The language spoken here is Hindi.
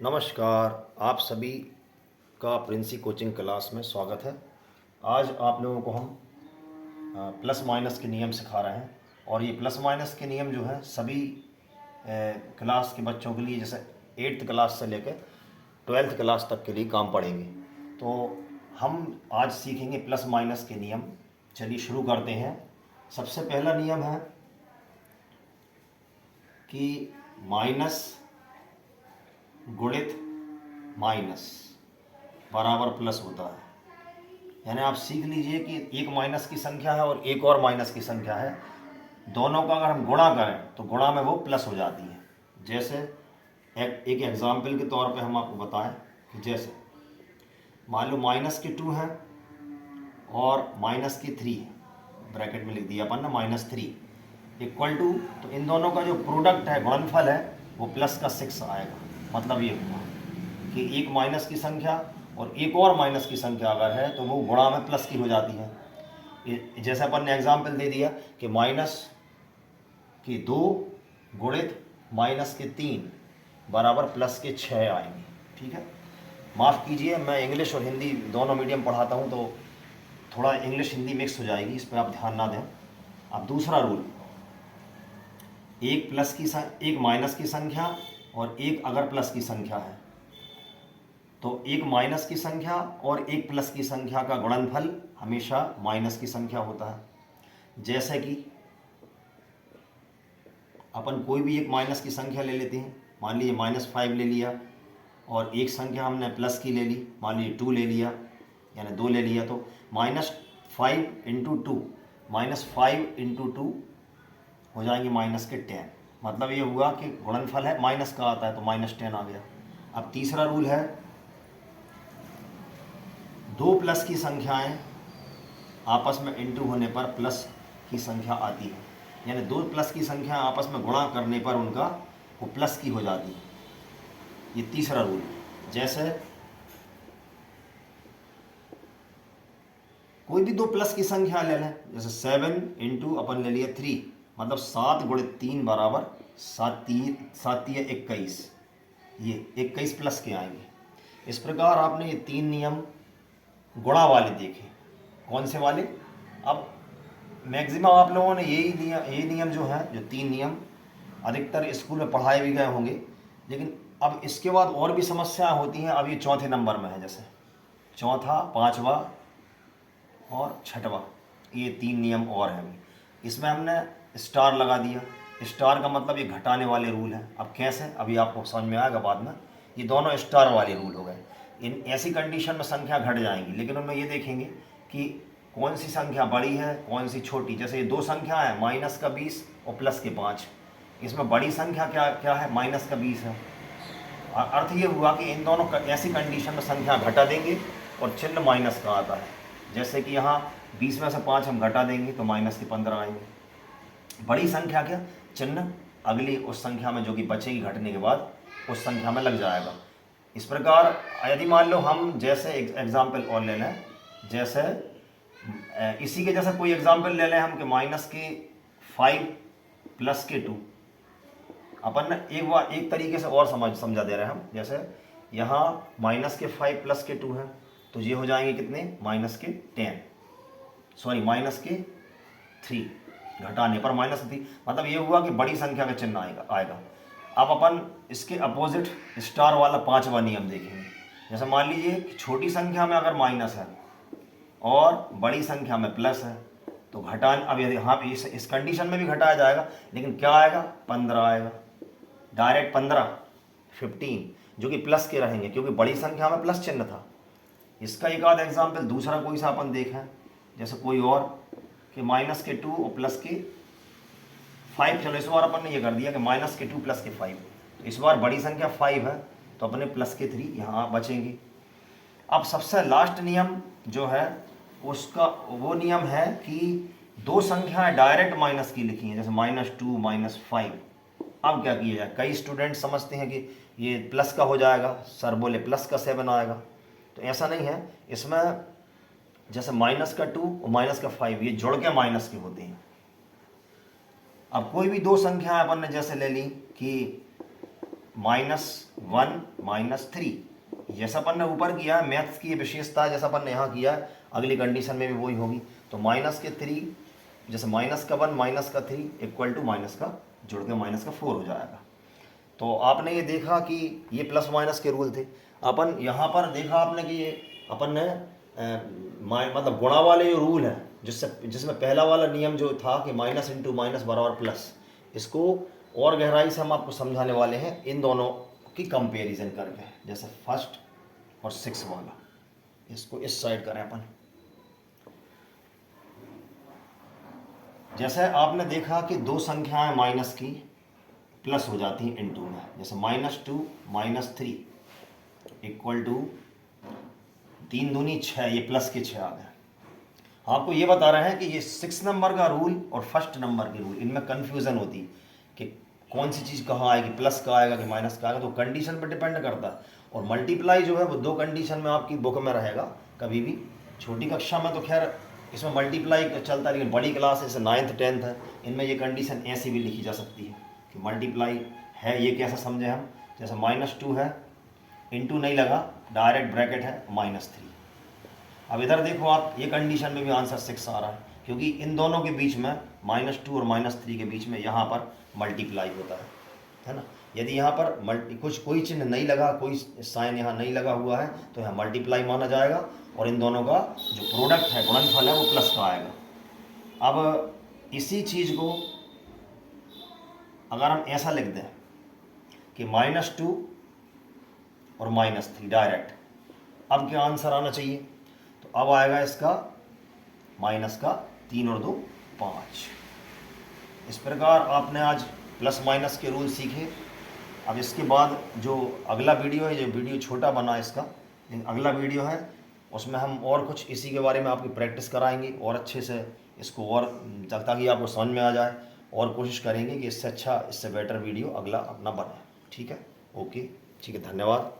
नमस्कार। आप सभी का प्रिंसी कोचिंग क्लास में स्वागत है। आज आप लोगों को हम प्लस माइनस के नियम सिखा रहे हैं और ये प्लस माइनस के नियम जो है सभी क्लास के बच्चों के लिए, जैसे 8th क्लास से लेकर 12th क्लास तक के लिए काम पड़ेंगे। तो हम आज सीखेंगे प्लस माइनस के नियम। चलिए शुरू करते हैं। सबसे पहला नियम है कि माइनस गुणित माइनस बराबर प्लस होता है। यानी आप सीख लीजिए कि एक माइनस की संख्या है और एक और माइनस की संख्या है, दोनों का अगर हम गुणा करें तो गुणा में वो प्लस हो जाती है। जैसे एक एग्जाम्पल के तौर पे हम आपको बताएं कि जैसे मान लो माइनस की 2 है और माइनस की 3 है, ब्रैकेट में लिख दिया अपन ने -3 इक्वल टू, तो इन दोनों का जो प्रोडक्ट है, गुणनफल है, वो प्लस का 6 आएगा। मतलब ये हुआ कि एक माइनस की संख्या और एक और माइनस की संख्या अगर है तो वो गुणा में प्लस की हो जाती है। जैसे अपन ने एग्जाम्पल दे दिया कि माइनस की 2 गुणित माइनस के 3 बराबर प्लस के 6 आएंगे। ठीक है, माफ़ कीजिए, मैं इंग्लिश और हिंदी दोनों मीडियम पढ़ाता हूँ तो थोड़ा इंग्लिश हिंदी मिक्स हो जाएगी, इस पर आप ध्यान ना दें। अब दूसरा रूल, एक माइनस की संख्या और एक अगर प्लस की संख्या है तो एक माइनस की संख्या और एक प्लस की संख्या का गुणनफल हमेशा माइनस की संख्या होता है। जैसे कि अपन कोई भी एक माइनस की संख्या ले लेते हैं, मान लीजिए -5 ले लिया, और एक संख्या हमने प्लस की ले ली, मान लीजिए 2 ले लिया, यानी 2 ले लिया, तो -5 इंटू 2 -5 × 2 हो जाएंगे -10। मतलब ये हुआ कि गुणनफल है माइनस का आता है तो -10 आ गया। अब तीसरा रूल है, दो प्लस की संख्याएं आपस में इंटू होने पर प्लस की संख्या आती है, यानी दो प्लस की संख्या आपस में गुणा करने पर उनका वो प्लस की हो जाती है। ये तीसरा रूल है। जैसे कोई भी दो प्लस की संख्या ले लें, जैसे 7 इंटू अपन ले लिया 3, मतलब 7 × 3 बराबर 7 × 21, ये 21 प्लस के आएंगे। इस प्रकार आपने ये 3 नियम गुणा वाले देखे। कौन से वाले? अब मैक्सिमम आप लोगों ने यही नियम जो है, जो 3 नियम अधिकतर स्कूल में पढ़ाए भी गए होंगे, लेकिन अब इसके बाद और भी समस्या होती हैं। अब ये चौथे नंबर में है, जैसे चौथा, पाँचवा और छठवा, ये 3 नियम और हैं। इसमें हमने स्टार लगा दिया। स्टार का मतलब ये घटाने वाले रूल हैं। अब कैसे, अभी आपको समझ में आएगा बाद में। ये दोनों स्टार वाले रूल हो गए। इन ऐसी कंडीशन में संख्या घट जाएंगी, लेकिन उनमें ये देखेंगे कि कौन सी संख्या बड़ी है, कौन सी छोटी। जैसे ये 2 संख्या है, -20 और +5। इसमें बड़ी संख्या क्या है? -20 है। अर्थ ये हुआ कि इन दोनों ऐसी कंडीशन में संख्या घटा देंगे और चिन्ह माइनस का आता है। जैसे कि यहाँ 20 में से 5 हम घटा देंगे तो -15 आएंगे। बड़ी संख्या क्या? चिन्ह अगली उस संख्या में जो कि बचेगी घटने के बाद, उस संख्या में लग जाएगा। इस प्रकार यदि मान लो हम जैसे एग्जाम्पल और ले लें, जैसे इसी के जैसा कोई एग्जाम्पल ले लें हम कि -5 + 2। अपन ने एक तरीके से और समझा दे रहे हैं हम। जैसे यहाँ -5 + 2 है तो ये हो जाएंगे कितने? -10, सॉरी -3, घटाने पर -3। मतलब ये हुआ कि बड़ी संख्या का चिन्ह आएगा। अब अपन इसके अपोजिट स्टार वाला 5वां नियम देखेंगे। जैसे मान लीजिए कि छोटी संख्या में अगर माइनस है और बड़ी संख्या में प्लस है तो अब यदि हाँ इस कंडीशन में भी घटाया जाएगा, लेकिन क्या आएगा? 15 आएगा, डायरेक्ट 15 जो कि प्लस के रहेंगे, क्योंकि बड़ी संख्या में प्लस चिन्ह था। इसका एक आध एग्जाम्पल दूसरा कोई सा अपन देखें, जैसे कोई और कि -2 और +5। चलो इस बार अपन ने ये कर दिया कि -2 + 5, तो इस बार बड़ी संख्या 5 है तो अपने +3 यहाँ बचेंगे। अब सबसे लास्ट नियम जो है उसका वो नियम है कि दो संख्याएं डायरेक्ट माइनस की लिखी हैं, जैसे -2 -5। अब क्या किया जाए? कई स्टूडेंट समझते हैं कि ये प्लस का हो जाएगा, सर बोले प्लस का 7 आएगा, तो ऐसा नहीं है। इसमें जैसे -2 और -5 ये जुड़ के माइनस के होते हैं। अब कोई भी दो संख्याएं अपन ने जैसे ले ली कि -1 -3, जैसा अपन ने ऊपर किया है मैथ्स की ये विशेषता है, जैसा अपन ने यहाँ किया है अगली कंडीशन में भी वही होगी। तो -3 जैसे -1 -3 इक्वल टू माइनस का जुड़ के -4 हो जाएगा। तो आपने ये देखा कि ये प्लस माइनस के रूल थे। अपन यहाँ पर देखा आपने कि ये अपन ने मतलब गुणा वाले जो रूल है जिसमें पहला वाला नियम जो था कि माइनस इंटू माइनस बराबर प्लस, इसको और गहराई से हम आपको समझाने वाले हैं इन दोनों की कंपैरिजन करके। जैसे फर्स्ट और 6 वाला, इसको इस साइड करें अपन। जैसे आपने देखा कि दो संख्याएं माइनस की प्लस हो जाती हैं इनटू में, जैसे -2 -3 इक्वल टू 3 दूनी 6, ये प्लस के 6 आ गए। आपको ये बता रहे हैं कि ये 6 नंबर का रूल और फर्स्ट नंबर के रूल, इनमें कन्फ्यूज़न होती कि कौन सी चीज़ कहाँ आएगी, प्लस का आएगा कि माइनस का आएगा, तो कंडीशन पर डिपेंड करता है। और मल्टीप्लाई जो है वो 2 कंडीशन में आपकी बुक में रहेगा कभी भी। छोटी कक्षा में तो खैर इसमें मल्टीप्लाई चलता है, लेकिन बड़ी क्लास जैसे 9th 10th है, इनमें ये कंडीशन ऐसी भी लिखी जा सकती है कि मल्टीप्लाई है। ये कैसे समझे हम, जैसे -2 है, इंटू नहीं लगा, डायरेक्ट ब्रैकेट है -3। अब इधर देखो आप, ये कंडीशन में भी आंसर 6 आ रहा है, क्योंकि इन दोनों के बीच में -2 और -3 के बीच में यहाँ पर मल्टीप्लाई होता है ना। यदि यहाँ पर कोई चिन्ह नहीं लगा, कोई साइन यहाँ नहीं लगा हुआ है, तो यहाँ मल्टीप्लाई माना जाएगा और इन दोनों का जो प्रोडक्ट है, गुणनफल है, वो प्लस का आएगा। अब इसी चीज़ को अगर हम ऐसा लिख दें कि -2 और -3 डायरेक्ट, अब क्या आंसर आना चाहिए, तो अब आएगा इसका -3 और 2 5। इस प्रकार आपने आज प्लस माइनस के रूल सीखे। अब इसके बाद जो अगला वीडियो है, ये वीडियो छोटा बना इसका, लेकिन अगला वीडियो है उसमें हम और कुछ इसी के बारे में आपकी प्रैक्टिस कराएंगे और अच्छे से इसको, और ताकि आपको समझ में आ जाए, और कोशिश करेंगे कि इससे अच्छा, इससे बेटर वीडियो अगला अपना बने। ठीक है, ओके, ठीक है, धन्यवाद।